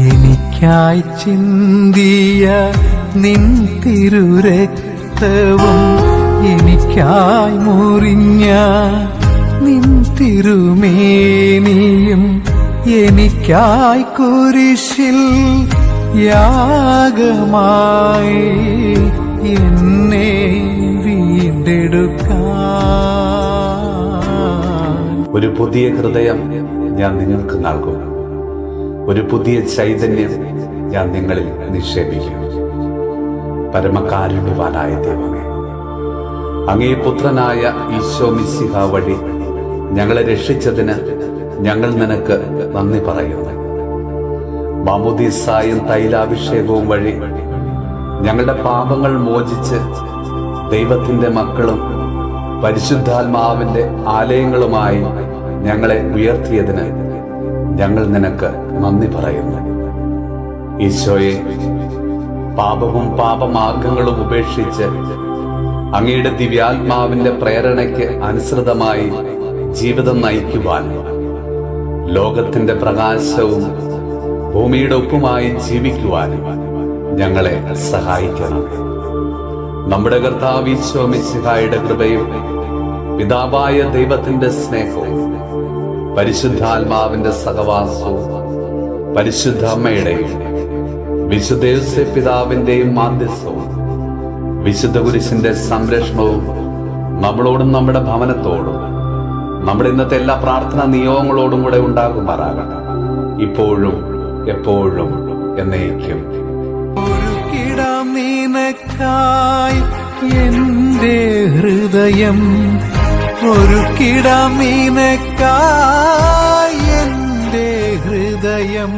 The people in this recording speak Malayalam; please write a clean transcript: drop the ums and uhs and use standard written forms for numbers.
എനിക്കായി ചിന്തിയ നിൻ തിരുരക്തവും എനിക്കായി മുറിഞ്ഞ നിൻ തിരുമേനിയും എനിക്കായി കുരിശിൽ യാഗമായി എന്നെ വീണ്ടെടുക്കാൻ. ഒരു പുതിയ ഹൃദയം ഞാൻ നിങ്ങൾക്ക് നൽകും, ഒരു പുതിയ ചൈതന്യം ഞാൻ നിങ്ങളിൽ നിക്ഷേപിക്കും. പരമകാരുണ്യവാനായ ദൈവമേ, അങ്ങേ പുത്രനായ ഈശോ മിശിഹ വഴി ഞങ്ങളെ രക്ഷിച്ചതിന് ഞങ്ങൾ നിനക്ക് നന്ദി പറയുന്നു. മാമോദീസായും തൈലാഭിഷേകവും വഴി ഞങ്ങളുടെ പാപങ്ങൾ മോചിച്ച് ദൈവത്തിന്റെ മക്കളും പരിശുദ്ധാത്മാവിന്റെ ആലയങ്ങളുമായി ഞങ്ങളെ ഉയർത്തിയതിന് ഞങ്ങൾ നിനക്ക് നന്ദി പറയുന്നു. ഈശോയെ, പാപവും പാപമാർഗങ്ങളും ഉപേക്ഷിച്ച് അങ്ങയുടെ ദിവ്യാത്മാവിന്റെ പ്രേരണയ്ക്ക് അനുസൃതമായി ജീവിതം നയിക്കുവാൻ, ലോകത്തിന്റെ പ്രകാശവും ഭൂമിയുടെ ഉപ്പുമായി ജീവിക്കുവാൻ ഞങ്ങളെ സഹായിക്കണം. നമ്മുടെ കർത്താവ് ഈശോ മിശിഹായുടെ കൃപയും പിതാവായ ദൈവത്തിന്റെ സ്നേഹവും പരിശുദ്ധാത്മാവിന്റെ സഹവാസവും പരിശുദ്ധ അമ്മയുടെയും വിശുദ്ധ യോസേപ്പ് പിതാവിന്റെയും മാധ്യസ്ഥവും വിശുദ്ധ കുരിശിന്റെ സംരക്ഷണവും നമ്മളോടും നമ്മുടെ ഭവനത്തോടും നമ്മുടെ ഇന്നത്തെ എല്ലാ പ്രാർത്ഥനാ നിയോഗങ്ങളോടും കൂടെ ഉണ്ടാകുമാറാകട്ടെ, ഇപ്പോഴും എപ്പോഴും എന്നേക്കും. ഒരുക്കിടാം നിനക്കായി എന്റെ ഹൃദയം, ഒരുക്കിടാം നിനക്കായി എന്റെ ഹൃദയം.